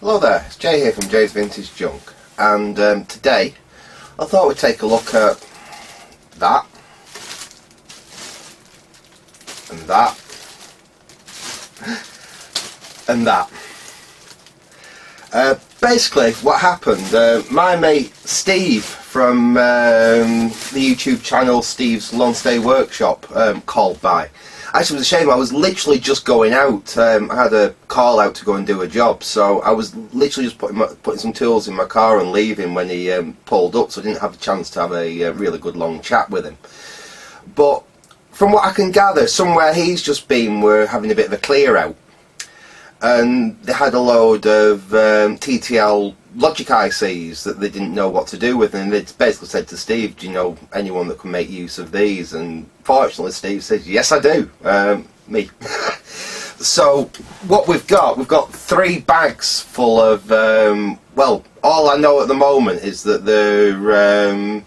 Hello there, it's Jay here from Jay's Vintage Junk, and today I thought we'd take a look at that, and that, and that. Basically what happened, my mate Steve from the YouTube channel Steve's Lawn Stay Workshop called by. Actually, it was a shame. I was literally just going out. I had a call out to go and do a job, so I was literally just putting some tools in my car and leaving when he pulled up, so I didn't have a chance to have a really good long chat with him. But from what I can gather, somewhere he's just been, we're having a bit of a clear out, and they had a load of TTL logic ICs that they didn't know what to do with, and they basically said to Steve, do you know anyone that can make use of these? And fortunately Steve says, yes I do, me. So what we've got 3 bags full of, well, all I know at the moment is that they're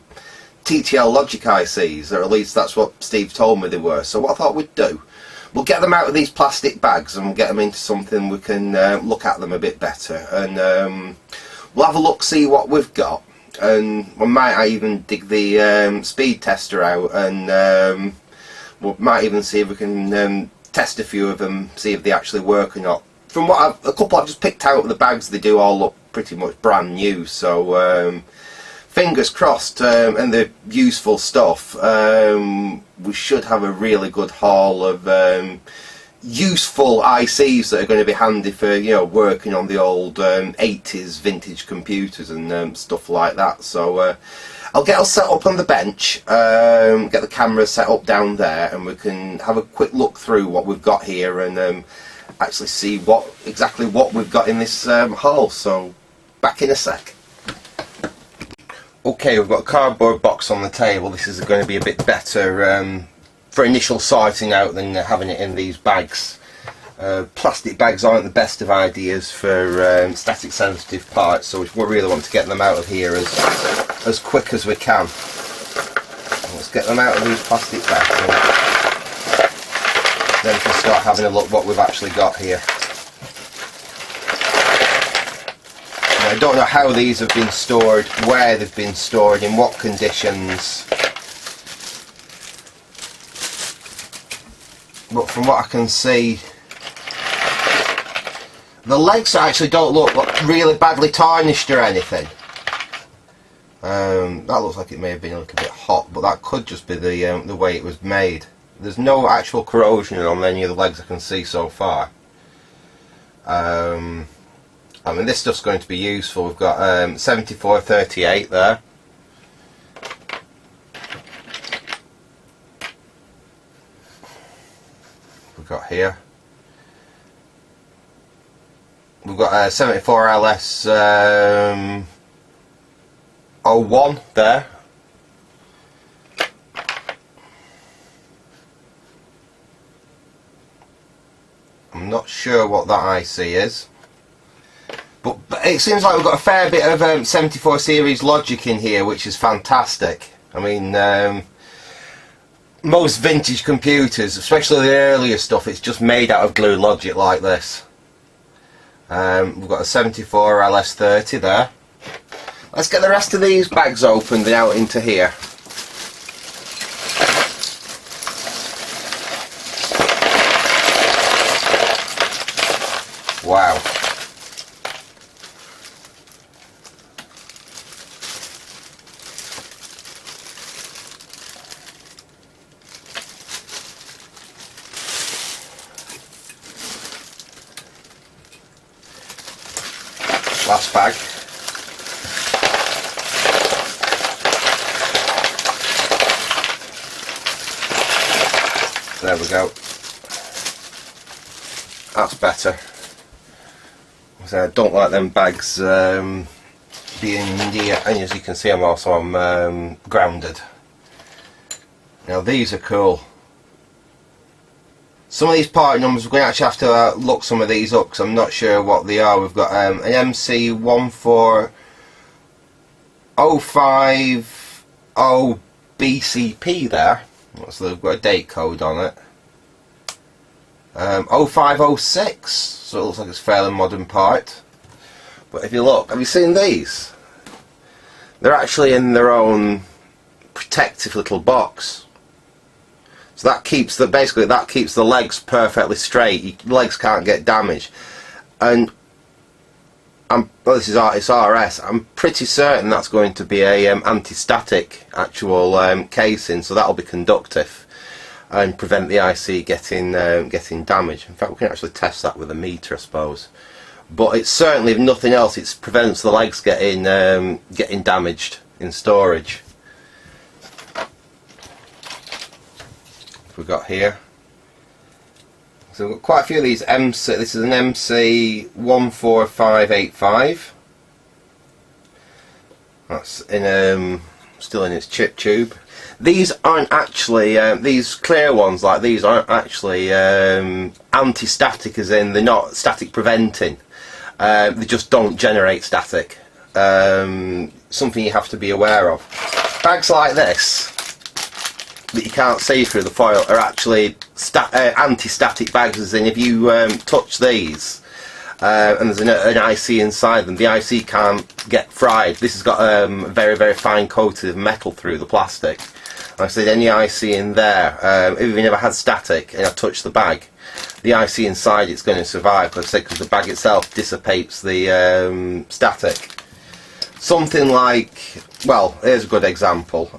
TTL logic ICs, or at least that's what Steve told me they were. So what I thought we'd do, we'll get them out of these plastic bags and we'll get them into something we can look at them a bit better, and we'll have a look, see what we've got, and we might even dig the speed tester out, and we might even see if we can test a few of them, see if they actually work or not. From what a couple I've just picked out of the bags, they do all look pretty much brand new, so fingers crossed, and they're useful stuff. We should have a really good haul of useful ICs that are going to be handy for, you know, working on the old 80s vintage computers and stuff like that. So I'll get us set up on the bench, get the camera set up down there, and we can have a quick look through what we've got here and actually see exactly what we've got in this haul. So back in a sec. Okay, we've got a cardboard box on the table. This is going to be a bit better for initial sorting out than having it in these bags. Plastic bags aren't the best of ideas for static sensitive parts, so we really want to get them out of here as quick as we can. Let's get them out of these plastic bags, and then we can start having a look what we've actually got here. Now, I don't know how these have been stored, where they've been stored, in what conditions, but from what I can see, the legs actually don't look really badly tarnished or anything. That looks like it may have been a little bit hot, but that could just be the way it was made. There's no actual corrosion on any of the legs I can see so far. I mean, this stuff's going to be useful. We've got 7438 there. We've got here. We've got 74LS 01 there. I'm not sure what that IC is, but it seems like we've got a fair bit of 74 series logic in here, which is fantastic. I mean, most vintage computers, especially the earlier stuff, it's just made out of glue logic like this. We've got a 74 LS30 there. Let's get the rest of these bags opened and out into here. Wow. Last bag. There we go. That's better. So I don't like them bags being near, and as you can see, I'm grounded. Now these are cool. Some of these part numbers, we're going to actually have to look some of these up because I'm not sure what they are. We've got an MC14050 BCP there. So they've got a date code on it. 0506, so it looks like it's a fairly modern part. But if you look, have you seen these? They're actually in their own protective little box. So that keeps basically that keeps the legs perfectly straight. Your legs can't get damaged. And well, this is it's RS. I'm pretty certain that's going to be a anti-static actual casing, so that'll be conductive and prevent the IC getting damaged. In fact, we can actually test that with a meter, I suppose. But it's certainly, if nothing else, it prevents the legs getting damaged in storage. We've got here. So we've got quite a few of these MC. This is an MC 14585. That's in still in its chip tube. These aren't actually these clear ones like these aren't actually anti-static, as in they're not static preventing. They just don't generate static. Something you have to be aware of. Bags like this that you can't see through the foil are actually anti-static bags, as in if you touch these and there's an IC inside them, the IC can't get fried. This has got a very fine coating of metal through the plastic. Like I said, any IC in there, if you never had static and I touch the bag, the IC inside it's going to survive, because the bag itself dissipates the static. Something like, well, here's a good example.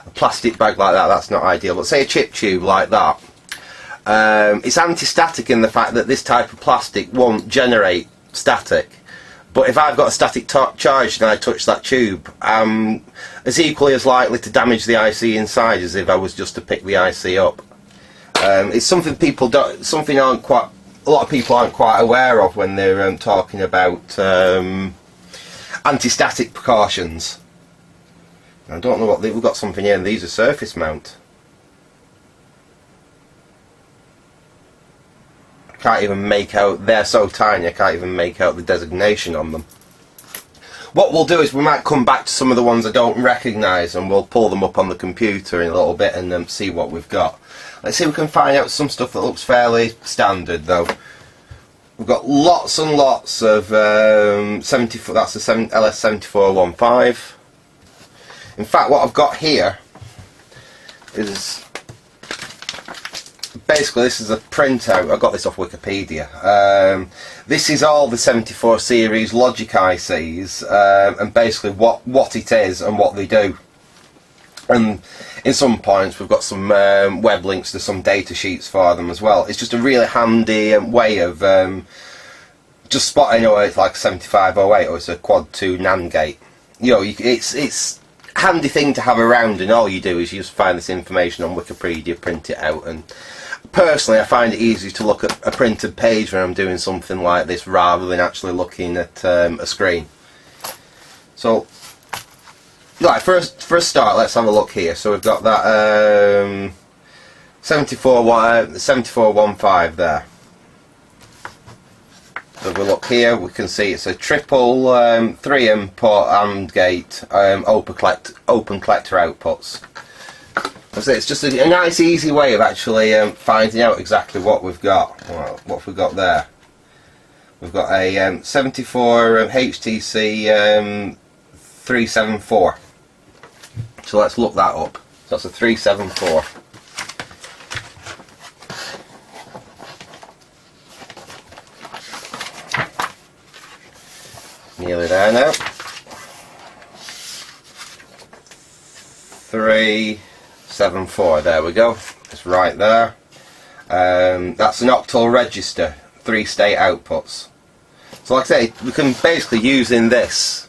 A plastic bag like that's not ideal, but say a chip tube like that. It's anti-static in the fact that this type of plastic won't generate static. But if I've got a static charge and I touch that tube, I'm as equally as likely to damage the IC inside as if I was just to pick the IC up. It's something a lot of people aren't quite aware of when they're talking about anti-static precautions. I don't know what we've got something here, and these are surface mount. I can't even make out, they're so tiny I can't even make out the designation on them. What we'll do is we might come back to some of the ones I don't recognise, and we'll pull them up on the computer in a little bit and see what we've got. Let's see if we can find out some stuff that looks fairly standard though. We've got lots and lots of 74, that's the LS7415. In fact, what I've got here is basically, this is a printout. I got this off Wikipedia. This is all the 74 series logic ICs, and basically what it is and what they do. And in some points we've got some web links to some data sheets for them as well. It's just a really handy way of just spotting, oh, it's like a 7508 or it's a quad 2 NAND gate. You know, it's handy thing to have around, and all you do is you just find this information on Wikipedia, print it out. And personally I find it easier to look at a printed page when I'm doing something like this rather than actually looking at a screen. So right, first start, let's have a look here. So we've got that 7415 there. So if we look here, we can see it's a triple 3 input AND gate, open collector outputs. So it's just a nice easy way of actually finding out exactly what we've got. Well, what have we got there? We've got a 74 HTC 374. So let's look that up. So that's a 374. Nearly there now. 374, there we go. It's right there. That's an octal register, 3-state outputs. So like I say, we can basically using this,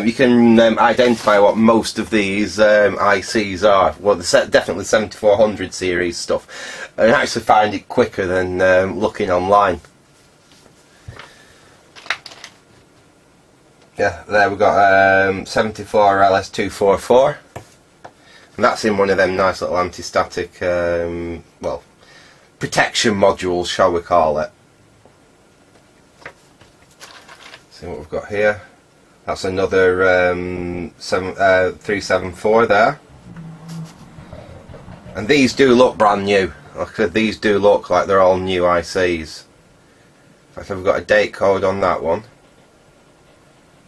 you can identify what most of these ICs are. Well, definitely 7400 series stuff, and actually find it quicker than looking online. Yeah, there we got 74 LS244, and that's in one of them nice little anti-static, well, protection modules, shall we call it. See what we've got here. That's another 374 there, and these do look brand new. Like I said, these do look like they're all new ICs. I think we've got a date code on that one.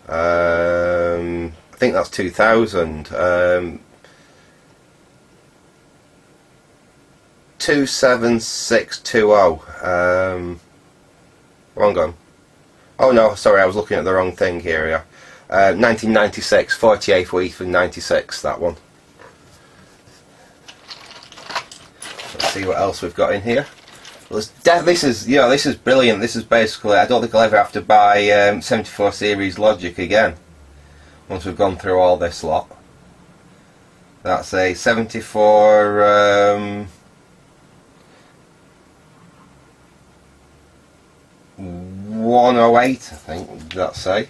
I think that's 2000. 27620. Wrong one. Oh no, sorry, I was looking at the wrong thing here. Yeah. 1996, 48th week of 96. That one. Let's see what else we've got in here. Well, this is brilliant. This is basically, I don't think I'll ever have to buy 74 series logic again once we've gone through all this lot. That's a 74 108, I think. What did that say?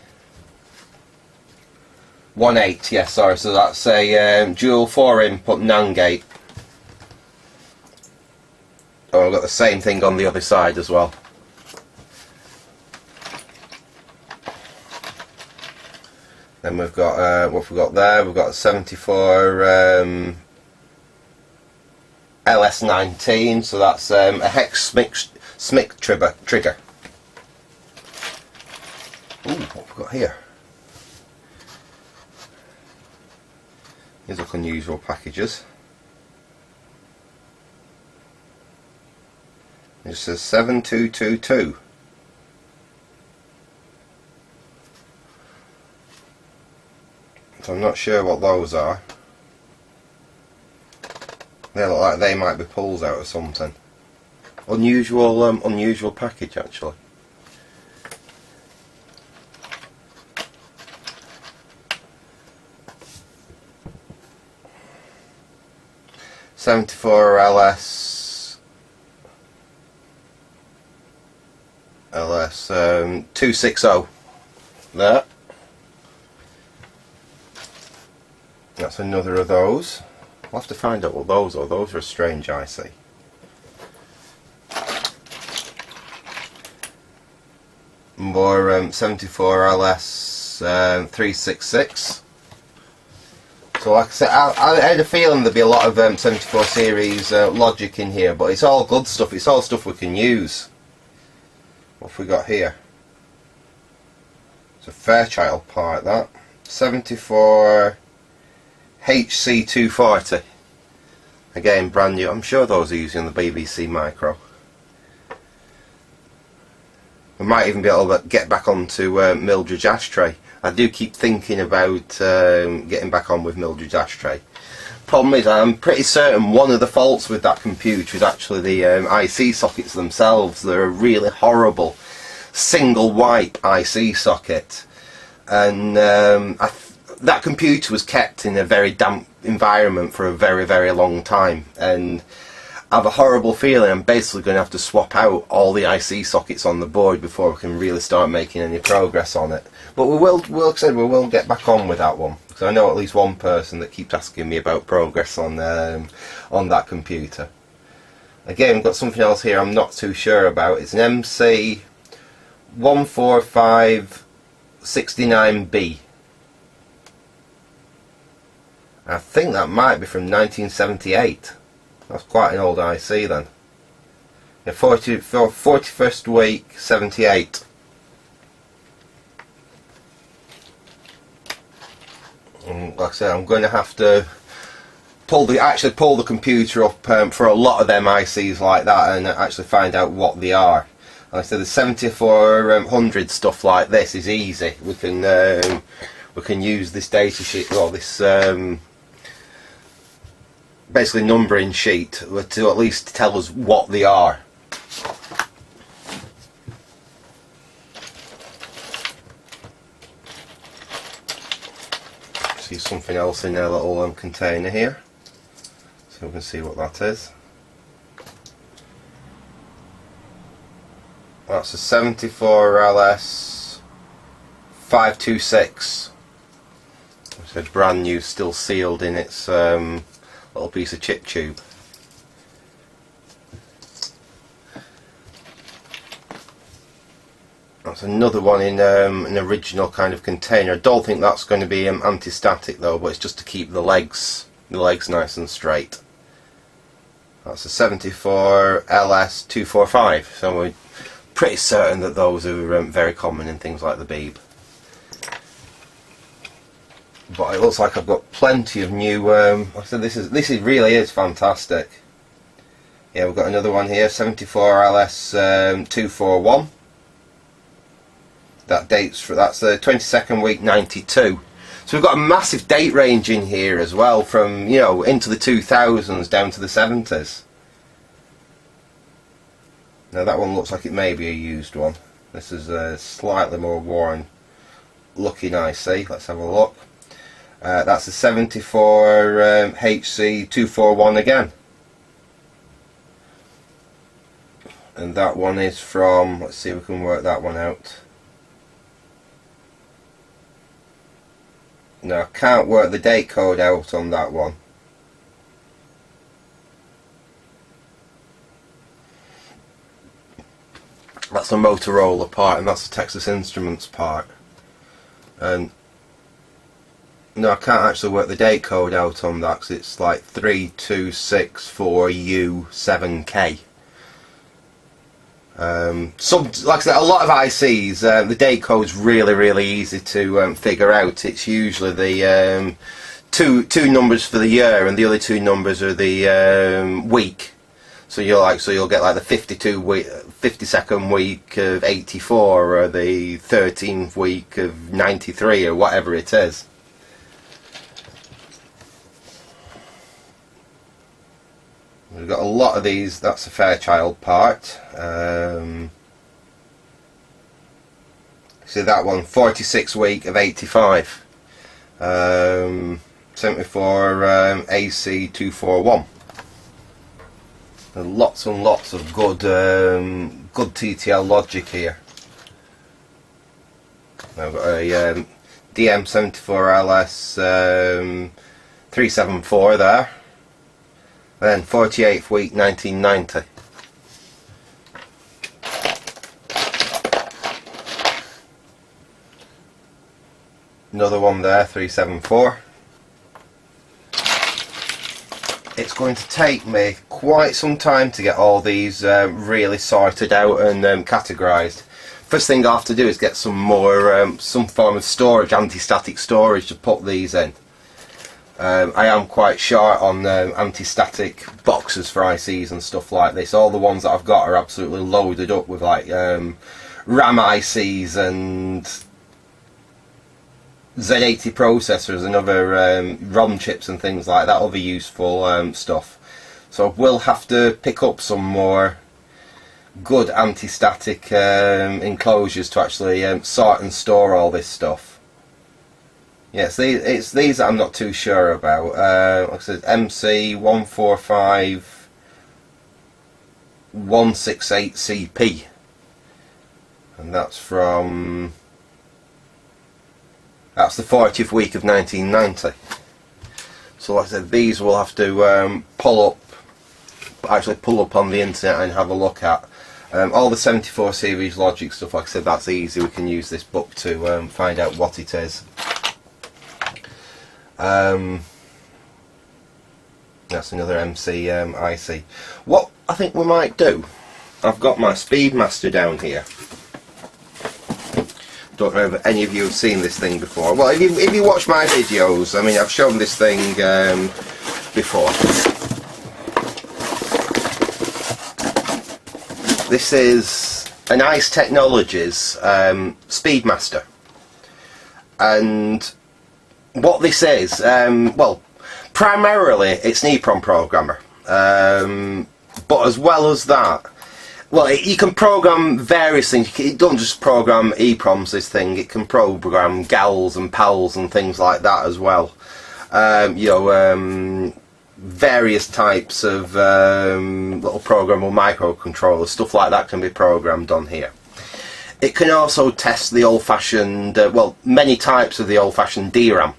18, yes, sorry. So that's a dual 4 input NAND gate. Oh, I've got the same thing on the other side as well. Then we've got what we've got there. We've got a 74 LS19. So that's a hex SMIC trigger. Ooh, what have we got here? These look unusual packages. It says 7222. So I'm not sure what those are. They look like they might be pulls out of something. Unusual package actually. '74 LS 260 there. That's another of those. I'll have to find out what those are. Those are a strange IC. More 74 LS 366. So like I said, I had a feeling there'd be a lot of 74 series logic in here, but it's all good stuff. It's all stuff we can use. What have we got here? It's a Fairchild part, that. 74 HC240. Again, brand new. I'm sure those are using the BBC Micro. We might even be able to get back onto Mildred's ashtray. I do keep thinking about getting back on with Mildred's ashtray. Problem is, I'm pretty certain one of the faults with that computer is actually the IC sockets themselves. They're a really horrible single wipe IC socket, and that computer was kept in a very damp environment for a very, very long time, and I have a horrible feeling I'm basically going to have to swap out all the IC sockets on the board before we can really start making any progress on it. But we will get back on with that one, because I know at least one person that keeps asking me about progress on that computer. Again, we've got something else here I'm not too sure about. It's an MC 14569B. I think that might be from 1978. That's quite an old IC then. Yeah, 41st week 78. And like I said, I'm going to have to pull the computer up for a lot of them ICs like that and actually find out what they are. Like I said, the 7400 stuff like this is easy. We can use this data sheet, or this basically numbering sheet, to at least tell us what they are. See something else in a little container here, so we can see what that is. That's a 74 LS 526. It's a brand new, still sealed in its little piece of chip tube. That's another one in an original kind of container. I don't think that's going to be anti-static though, but it's just to keep the legs nice and straight. That's a 74 LS 245. So we pretty certain that those are very common in things like the Beeb. But it looks like I've got plenty of new. Like I said, this really is fantastic. Yeah, we've got another one here, 74 LS 241. That dates for, that's the 22nd week 92. So we've got a massive date range in here as well, from, you know, into the 2000s down to the 70s. Now that one looks like it may be a used one. This is a slightly more worn looking IC. Let's have a look. That's a 74 HC 241 again. And that one is from, let's see if we can work that one out. No, I can't work the date code out on that one. That's a Motorola part, and that's a Texas Instruments part. And no, I can't actually work the date code out on that because it's like 3264U7K. Like I said, a lot of ICs, the date code's really easy to figure out. It's usually the two numbers for the year, and the other two numbers are the week. So you'll get like the 52nd week of 84, or the 13th week of 93, or whatever it is. We've got a lot of these. That's a Fairchild part. See that one, 46 week of 85. 74 AC 241. And lots of good TTL logic here. I've got a DM74LS 374 there. Then 48th week 1990. Another one there, 374. It's going to take me quite some time to get all these really sorted out and categorised. First thing I have to do is get some more, some form of storage, anti-static storage to put these in. I am quite short on anti-static boxes for ICs and stuff like this. All the ones that I've got are absolutely loaded up with like RAM ICs and Z80 processors and other ROM chips and things like that, other useful stuff. So I will have to pick up some more good anti-static enclosures to actually sort and store all this stuff. Yes, it's these that I'm not too sure about. Like I said, MC145168CP, and that's the 40th week of 1990. So like I said, these will have to pull up on the internet and have a look at. All the 74 series logic stuff, like I said, that's easy. We can use this book to find out what it is. That's another MC IC. What I think we might do, I've got my Speedmaster down here. Don't know if any of you have seen this thing before. Well, if you watch my videos, I mean, I've shown this thing before. This is an ICE Technologies Speedmaster, and what this is, well, primarily it's an EEPROM programmer, but as well as that, well, you can program various things. It don't just program EEPROMs, this thing. It can program GALs and PALs and things like that as well. You know, various types of little programmable microcontrollers, stuff like that can be programmed on here. It can also test the old-fashioned, well, many types of the old-fashioned DRAM.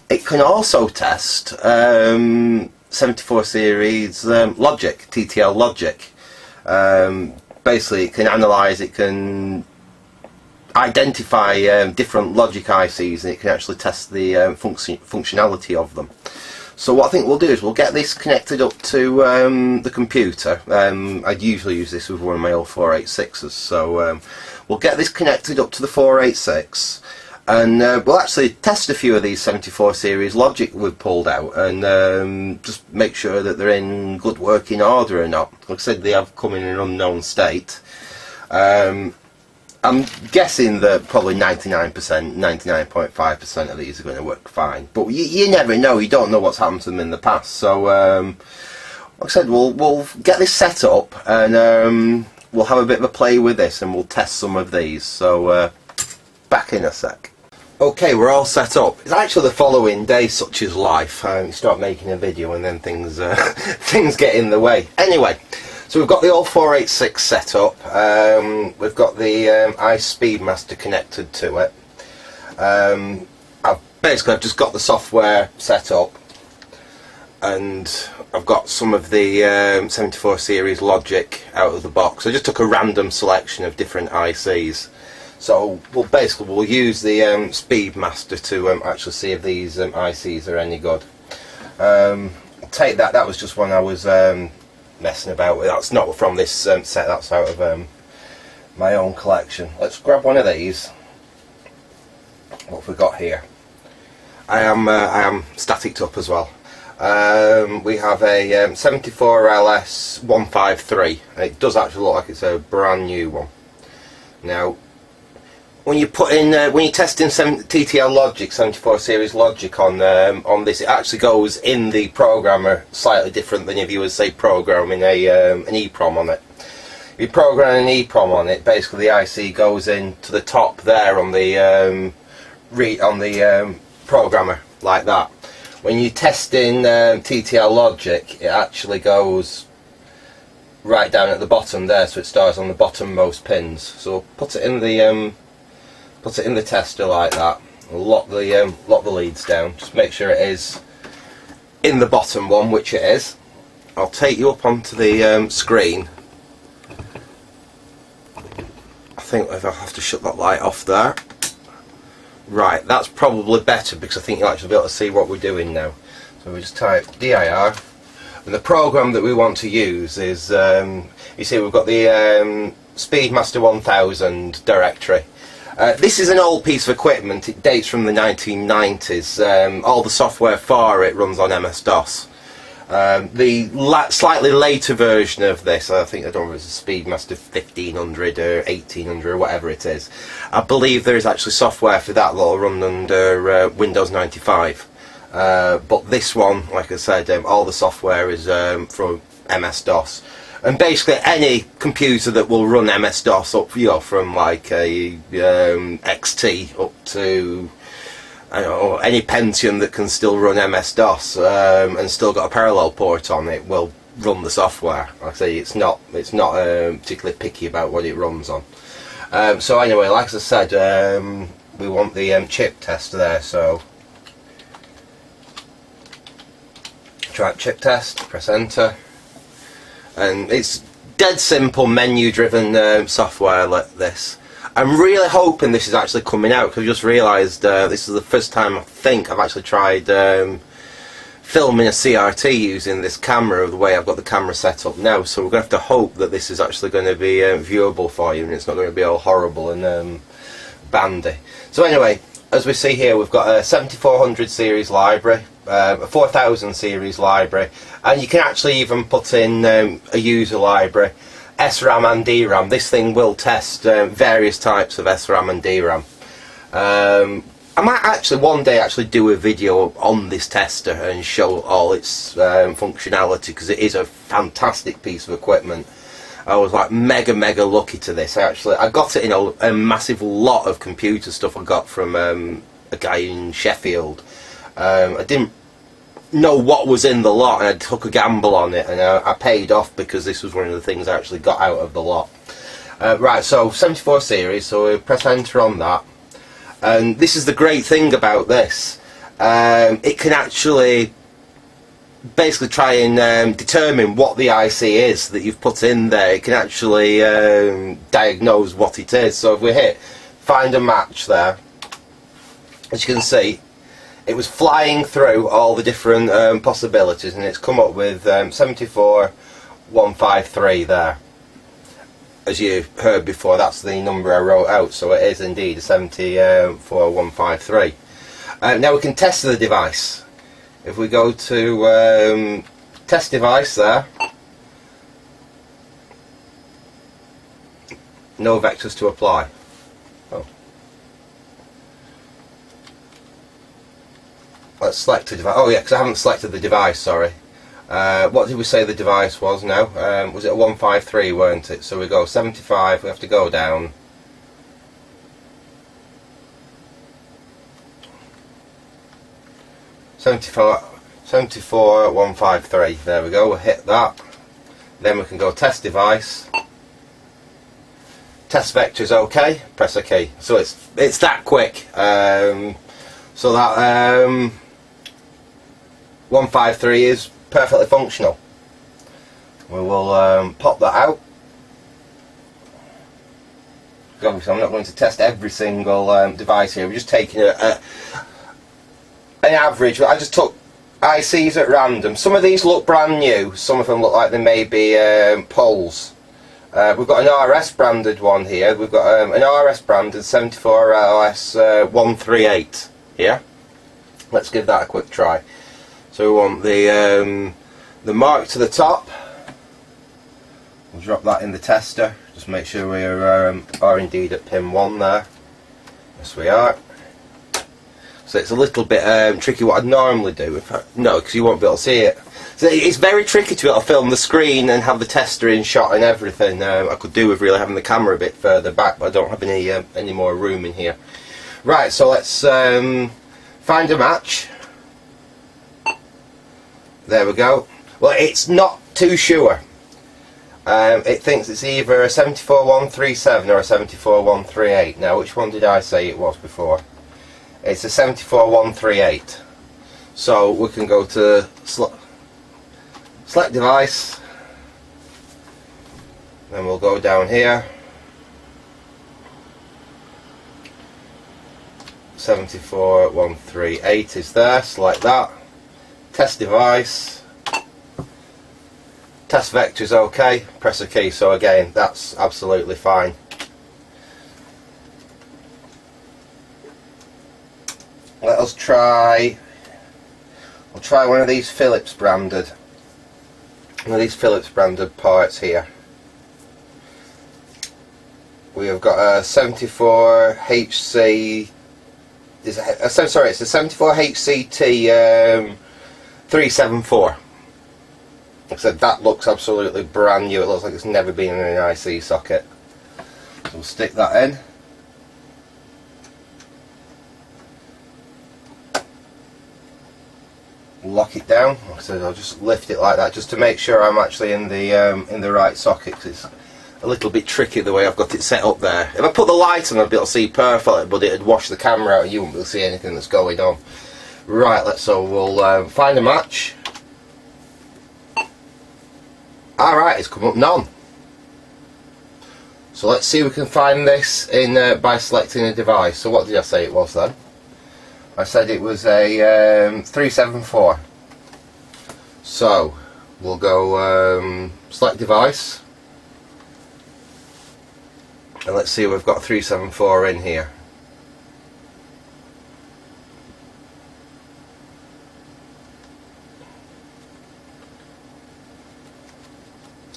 It can also test 74 series logic, TTL logic. Basically, it can analyse, it can identify different logic ICs, and it can actually test the functionality of them. So what I think we'll do is we'll get this connected up to the computer. I'd usually use this with one of my old 486s, so we'll get this connected up to the 486, and we'll actually test a few of these 74 series logic we've pulled out, and just make sure that they're in good working order or not. Like I said, they have come in an unknown state. I'm guessing that probably 99%, 99.5% of these are going to work fine, but you never know. You don't know what's happened to them in the past. So like I said, we'll get this set up, and we'll have a bit of a play with this, and we'll test some of these. So back in a sec. Okay, we're all set up. It's actually the following day, such is life. You start making a video and then things things get in the way. Anyway, so we've got the old 486 set up. We've got the ICE Speedmaster connected to it. I've just got the software set up, and I've got some of the 74 series logic out of the box. I just took a random selection of different ICs. So we'll use the Speedmaster to actually see if these ICs are any good. Take that. That was just one I was messing about with. That's not from this set. That's out of my own collection. Let's grab one of these. What have we got here? I am staticked up as well. We have a 74LS 153. It does actually look like it's a brand new one. Now, when you put in, when you're testing TTL logic, 74 series logic on this, it actually goes in the programmer slightly different than if you would say programming an EEPROM on it. If you program an EEPROM on it, basically the IC goes in to the top there on the programmer like that. When you're testing TTL logic, it actually goes right down at the bottom there, so it starts on the bottommost pins. So put it in the tester like that. We'll lock the leads down. Just make sure it is in the bottom one, which it is. I'll take you up onto the screen. I think I'll have to shut that light off there. Right, that's probably better because I think you'll actually be able to see what we're doing now. So we just type DIR, and the program that we want to use is, you see we've got the Speedmaster 1000 directory. This is an old piece of equipment. It dates from the 1990s. All the software for it runs on MS-DOS. The slightly later version of this, I don't know if it's a Speedmaster 1500 or 1800 or whatever it is, I believe there is actually software for that will run under Windows 95. But this one, like I said, all the software is from MS-DOS. And basically any computer that will run MS-DOS up, from like a XT up to, I don't know, any Pentium that can still run MS-DOS and still got a parallel port on it will run the software. Like I say, it's not particularly picky about what it runs on. So anyway, like I said, we want the chip test there. So try chip test, press enter. And it's dead simple menu driven software like this. I'm really hoping this is actually coming out, because I just realised this is the first time I think I've actually tried filming a CRT using this camera, the way I've got the camera set up now. So we're going to have to hope that this is actually going to be viewable for you, and it's not going to be all horrible and bandy. So anyway, as we see here, we've got a 7400 series library, a 4000 series library, and you can actually even put in a user library, SRAM and DRAM. This thing will test various types of SRAM and DRAM. I might actually one day do a video on this tester and show all its functionality, because it is a fantastic piece of equipment. I was like mega lucky to this. I got it in a massive lot of computer stuff I got from a guy in Sheffield. I didn't know what was in the lot, and I took a gamble on it, and I paid off, because this was one of the things I actually got out of the lot. Right, so 74 series, so we press enter on that, and this is the great thing about this. It can actually basically try and determine what the IC is that you've put in there. It can actually diagnose what it is. So if we hit find a match there, as you can see, it was flying through all the different possibilities, and it's come up with 74153 there. As you heard before, that's the number I wrote out, so it is indeed a 74153. Now we can test the device. If we go to test device there, no vectors to apply. Oh. Let's select a device. Oh yeah, because I haven't selected the device, sorry. What did we say the device was now? Was it a 153, weren't it? So we go 75, we have to go down. Seventy-four 153, there we go, we'll hit that. Then we can go test device. Test vectors OK, press a key. So it's that quick. So that 153 is perfectly functional. We will pop that out. Obviously I'm not going to test every single device here, we're just taking an average. I just took ICs at random. Some of these look brand new, some of them look like they may be poles. We've got an RS branded one here. We've got an RS branded 74LS 138 here. Let's give that a quick try. So we want the mark to the top. We'll drop that in the tester. Just make sure we are indeed at pin 1 there. Yes, we are. So it's a little bit tricky what I'd normally do. No, because you won't be able to see it. So it's very tricky to be able to film the screen and have the tester in shot and everything. I could do with really having the camera a bit further back, but I don't have any more room in here. Right, so let's find a match. There we go. Well, it's not too sure. It thinks it's either a 74137 or a 74138. Now, which one did I say it was before? It's a 74138. So we can go to select device, then we'll go down here. 74138 is there, select that. Test device. Test vectors OK, press a key. So again, that's absolutely fine. Let us try. I'll try one of these Philips branded. One of these Philips branded parts here. We have got a 74HC. Sorry, it's a 74HCT 374. Like I said, that looks absolutely brand new. It looks like it's never been in an IC socket. So we'll stick that in. Lock it down. Like I said, I'll just lift it like that just to make sure I'm actually in the right socket, because it's a little bit tricky the way I've got it set up there. If I put the light on, I'd be able to see perfectly, but it'd wash the camera out and you wouldn't be able to see anything that's going on. Right, we'll find a match. Alright, it's come up none. So let's see if we can find this in by selecting a device. So what did I say it was then? I said it was a 374. So we'll go select device, and let's see if we've got 374 in here.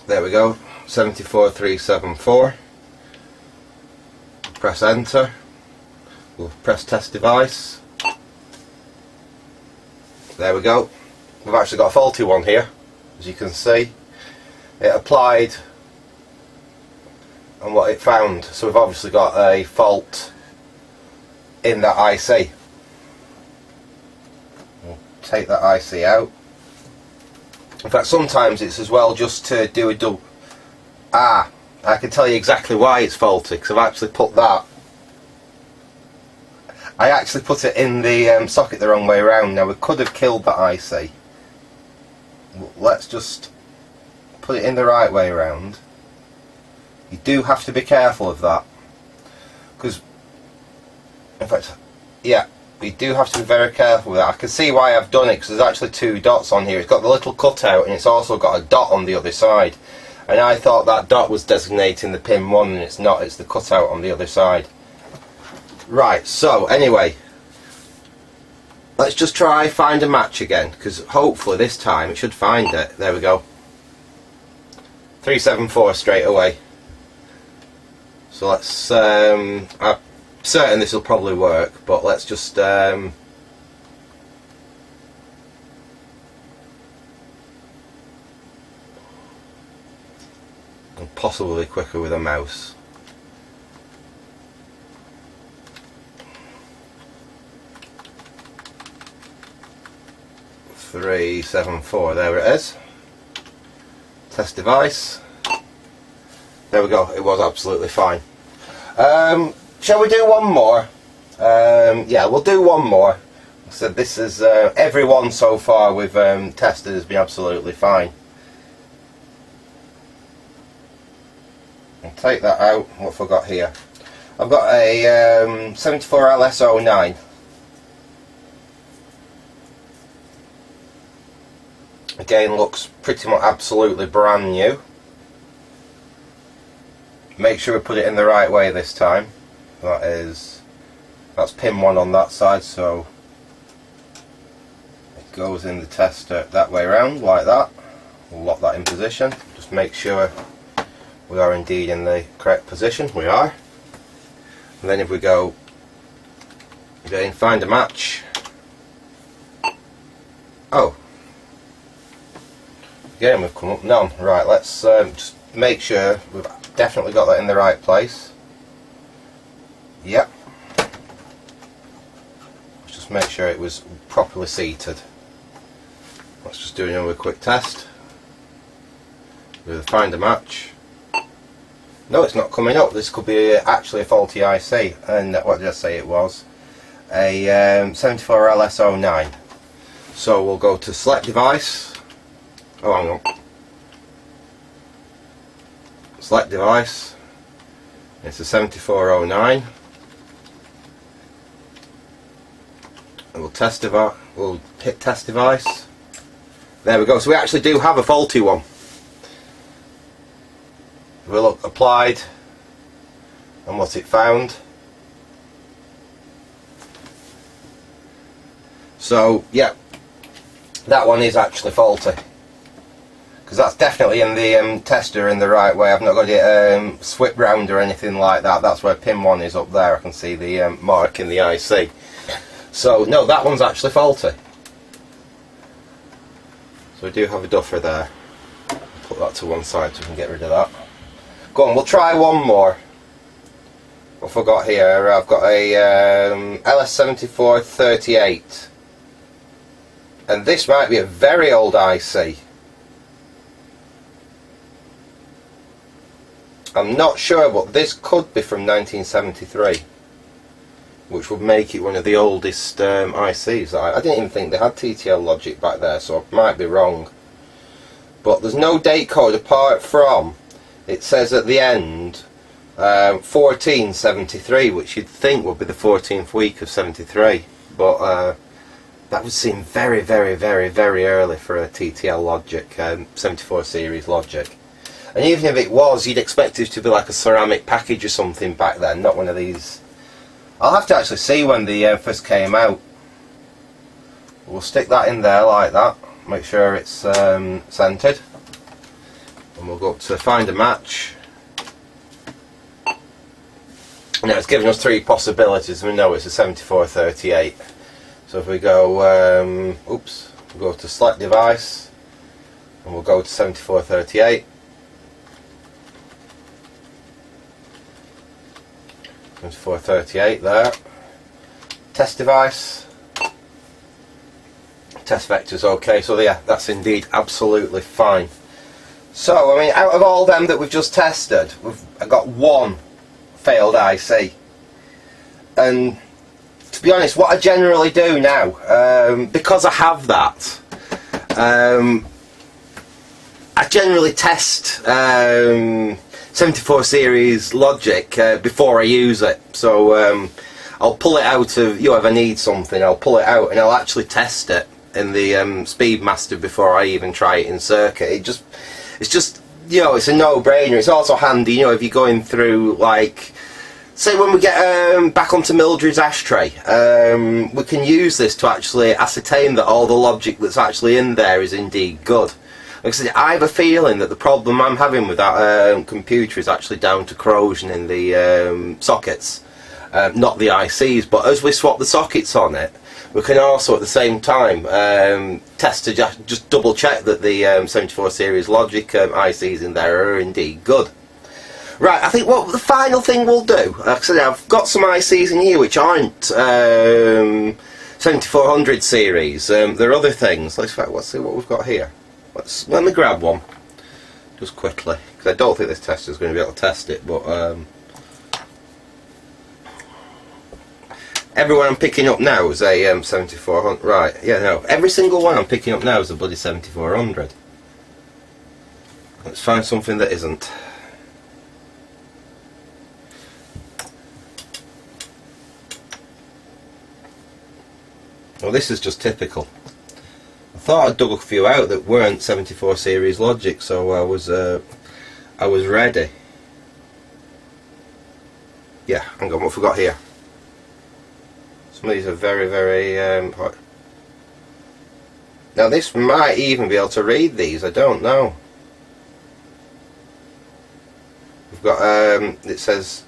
There we go, 74374. Press enter. We'll press test device. There we go. We've actually got a faulty one here, as you can see. It applied and what it found. So we've obviously got a fault in that IC. We'll take that IC out. In fact, sometimes it's as well just to do a double. I can tell you exactly why it's faulty, because I've actually put that. I actually put it in the socket the wrong way around. Now we could have killed that IC. Let's just put it in the right way around. You do have to be careful of that, because in fact, yeah, you do have to be very careful with that. I can see why I've done it, because there's actually two dots on here. It's got the little cutout and it's also got a dot on the other side. And I thought that dot was designating the pin 1, and it's not, it's the cutout on the other side. Right, so anyway, let's just try find a match again, because hopefully this time it should find it. There we go. 374 straight away. So let's, I'm certain this will probably work, but let's just and possibly quicker with a mouse. Three, 7, 4. There it is. Test device. There we go. It was absolutely fine. Shall we do one more? Yeah, we'll do one more. So this is every one so far we've tested has been absolutely fine. I'll take that out. What have I got here? I've got a 74 LS09. Again, looks pretty much absolutely brand new. Make sure we put it in the right way this time. That's pin 1 on that side, so it goes in the tester that way around, like that. We'll lock that in position. Just make sure we are indeed in the correct position. We are. And then if we go again, find a match. Oh, again we've come up none. Right, let's just make sure we've definitely got that in the right place. Yep. Let's just make sure it was properly seated. Let's just do another quick test. We'll find a match. No, it's not coming up. This could be actually a faulty IC. And what did I say it was? A 74 LS09. So we'll go to select device. Oh, hang on. Select device. It's a 7409. And we'll hit test device. There we go. So we actually do have a faulty one. We'll look applied and what it found. So yeah, that one is actually faulty, because that's definitely in the tester in the right way. I've not got it swept round or anything like that. That's where pin 1 is up there. I can see the mark in the IC. So no, that one's actually faulty. So we do have a duffer there. Put that to one side so we can get rid of that. Go on, we'll try one more. What have I got here? I've got a LS7438. And this might be a very old IC. I'm not sure, but this could be from 1973, which would make it one of the oldest ICs. I didn't even think they had TTL logic back there, so I might be wrong. But there's no date code apart from, it says at the end 1473, which you'd think would be the 14th week of 73, but that would seem very, very, very, very early for a TTL logic, 74 series logic. And even if it was, you'd expect it to be like a ceramic package or something back then, not one of these. I'll have to actually see when the first came out. We'll stick that in there like that, make sure it's centered, and we'll go up to find a match. Now it's giving us 3 possibilities. We know it's a 7438. So if we go, we'll go to select device, and we'll go to 7438. 7438 there. Test device. Test vector's okay, so yeah, that's indeed absolutely fine. So, I mean, out of all them that we've just tested, I've got one failed IC. And to be honest, what I generally do now, because I have that, I generally test 74 series logic before I use it. So I'll pull it out of, if I need something, I'll pull it out and I'll actually test it in the Speedmaster before I even try it in circuit. It's just it's a no-brainer. It's also handy, if you're going through, like, say when we get back onto Mildred's ashtray, we can use this to actually ascertain that all the logic that's actually in there is indeed good. Like I said, I have a feeling that the problem I'm having with that computer is actually down to corrosion in the sockets, not the ICs. But as we swap the sockets on it, we can also at the same time test to just double check that the 74 series logic ICs in there are indeed good. Right, I think what the final thing we'll do, like I said, I've got some ICs in here which aren't 7400 series. There are other things. Let's see what we've got here. Let me grab one just quickly, because I don't think this tester is going to be able to test it, but everyone I'm picking up now is a 7400. Right, yeah, no, every single one I'm picking up now is a bloody 7400. Let's find something that isn't. Well, this is just typical. I thought I'd dug a few out that weren't 74 series logic, so I was ready. Yeah, hang on, what have we got here? Some of these are very, very hot. Now this might even be able to read these, I don't know. We've got, it says,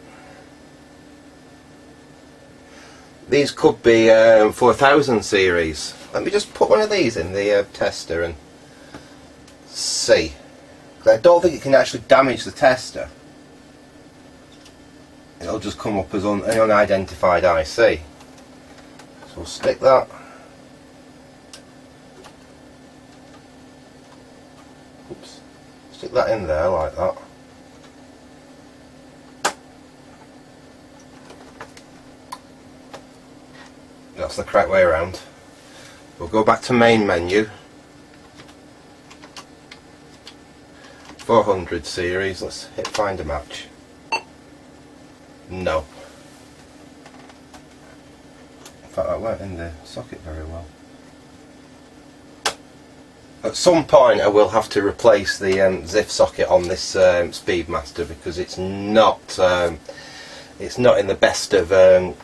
these could be 4000 series. Let me just put one of these in the tester and see. I don't think it can actually damage the tester. It'll just come up as an unidentified IC. So we'll stick that. Oops. Stick that in there like that. That's the correct way around. We'll go back to main menu. 400 series, let's hit find a match. No. In fact, that weren't in the socket very well. At some point I will have to replace the ZIF socket on this Speedmaster, because it's not in the best of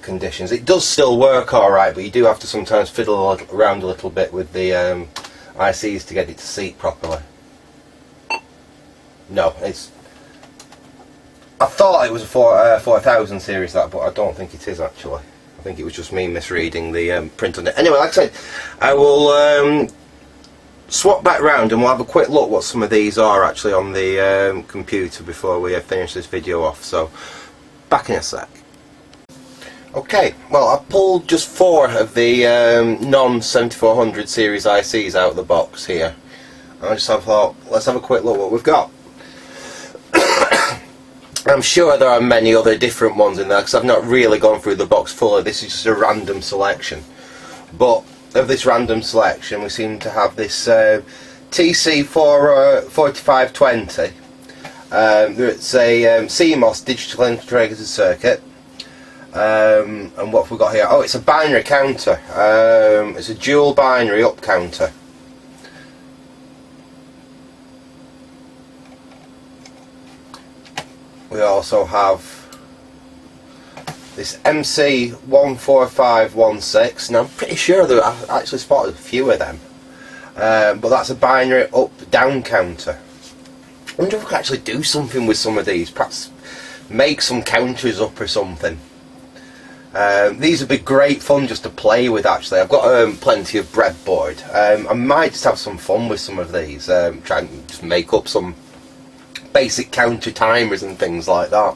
conditions. It does still work alright, but you do have to sometimes fiddle around a little bit with the ICs to get it to seat properly. No, it's... I thought it was a 4000 series, that, but I don't think it is actually. I think it was just me misreading the print on it. Anyway, like I said, I will swap back round and we'll have a quick look what some of these are actually on the computer before we finish this video off. So, back in a sec. Okay, well I pulled just 4 of the non-7400 series ICs out of the box here. And I just thought, let's have a quick look what we've got. I'm sure there are many other different ones in there, because I've not really gone through the box fully. This is just a random selection. But of this random selection, we seem to have this TC4520. It's a CMOS digital integrated circuit. And what have we got here? Oh, it's a binary counter. It's a dual binary up counter. We also have this MC14516. Now I'm pretty sure that I actually spotted a few of them, but that's a binary up-down counter. I wonder if we could actually do something with some of these, perhaps make some counters up or something. These would be great fun just to play with actually. I've got plenty of breadboard. I might just have some fun with some of these, try and just make up some basic counter timers and things like that.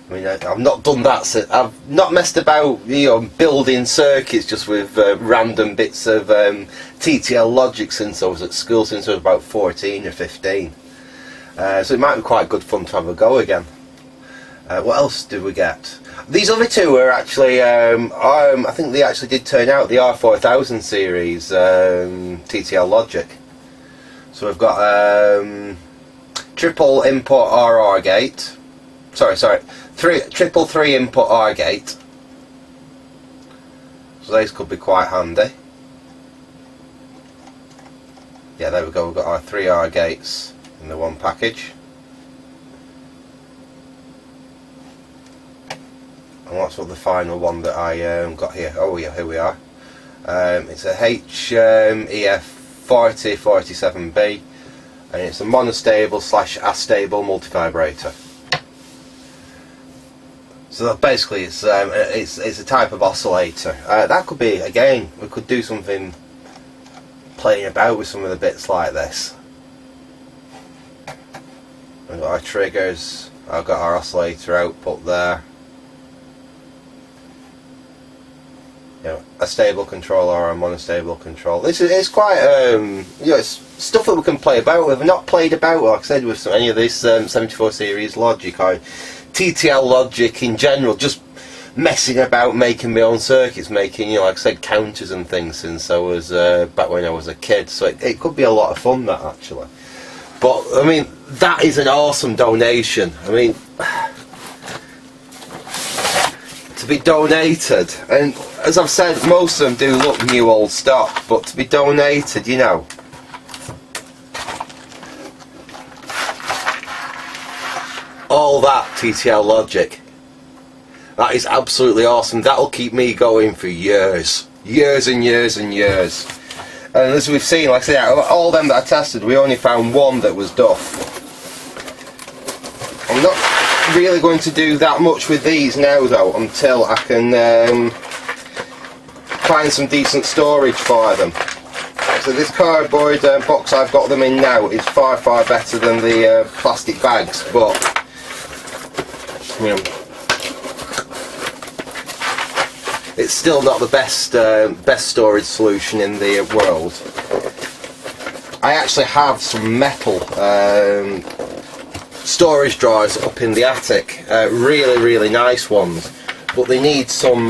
I mean, I've not done that, so I've not messed about, building circuits just with random bits of TTL logic since I was at school, since I was about 14 or 15. So it might be quite good fun to have a go again. What else did we get? These other two are actually, I think they actually did turn out, the R4000 series TTL logic. So we've got triple input RR gate, triple 3 input R gate, So these could be quite handy. Yeah, there we go, we've got our 3R gates in the one package. And what's the final one that I got here? Oh yeah, here we are. It's a HEF4047B, and it's a monostable / astable multivibrator. So basically it's a type of oscillator. That could be, again, we could do something playing about with some of the bits like this. We've got our triggers, I've got our oscillator output there. You know, a stable control or a monostable control. This is, it's quite you know, it's stuff that we can play about with. We've not played about, like I said, with any of this 74 series logic or TTL logic in general. Just messing about, making my own circuits, making, you know, like I said, counters and things since I was back when I was a kid. So it could be a lot of fun, that, actually. But I mean, that is an awesome donation. I mean, to be donated, and as I've said, most of them do look new old stock, but to be donated, you know, all that TTL logic, that is absolutely awesome. That'll keep me going for years and years and years. And as we've seen, like I say, all them that I tested, we only found one that was duff. I'm not really going to do that much with these now though, until I can find some decent storage for them. So this cardboard box I've got them in now is far better than the plastic bags, but you know, it's still not the best storage solution in the world. I actually have some metal storage drawers up in the attic, really nice ones, but they need some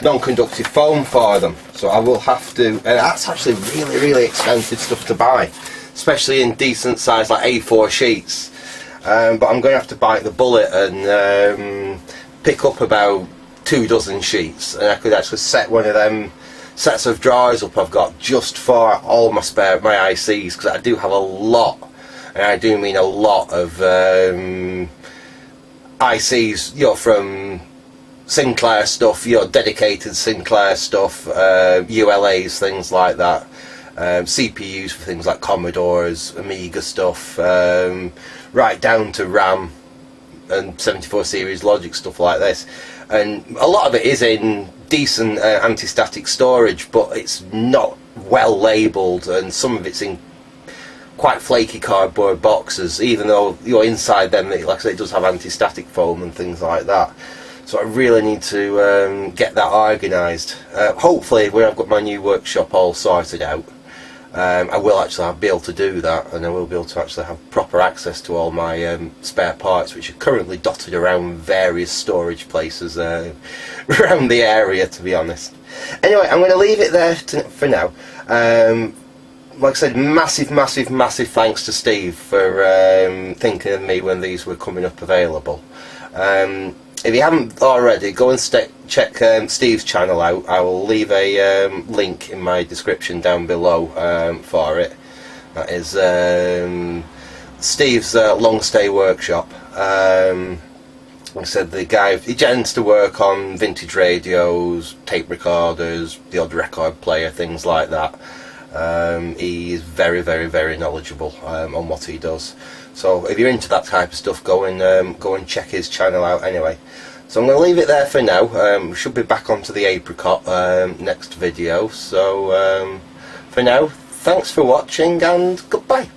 non-conductive foam for them, so I will have to, and that's actually really expensive stuff to buy, especially in decent size like A4 sheets, but I'm going to have to bite the bullet and pick up about 24 sheets, and I could actually set one of them sets of drawers up I've got just for all my ICs, because I do have a lot, and I do mean a lot of ICs, you know, from Sinclair stuff, you know, dedicated Sinclair stuff, ULAs, things like that, CPUs for things like Commodores, Amiga stuff, right down to RAM and 74 series logic stuff like this. And a lot of it is in decent anti-static storage, but it's not well labelled, and some of it's in quite flaky cardboard boxes, even though you're inside them, like I say, it does have anti-static foam and things like that. So I really need to get that organised. Hopefully when I've got my new workshop all sorted out, I will actually be able to do that, and I will be able to actually have proper access to all my spare parts, which are currently dotted around various storage places around the area, to be honest. Anyway, I'm going to leave it there for now. Like I said, massive thanks to Steve for thinking of me when these were coming up available. If you haven't already, go and check Steve's channel out. I will leave a link in my description down below for it. That is Steve's long stay workshop. Like I said, the guy, he tends to work on vintage radios, tape recorders, the odd record player, things like that. He is very knowledgeable on what he does. So if you're into that type of stuff, go and check his channel out anyway. So I'm going to leave it there for now. We should be back onto the apricot next video. So for now, thanks for watching and goodbye.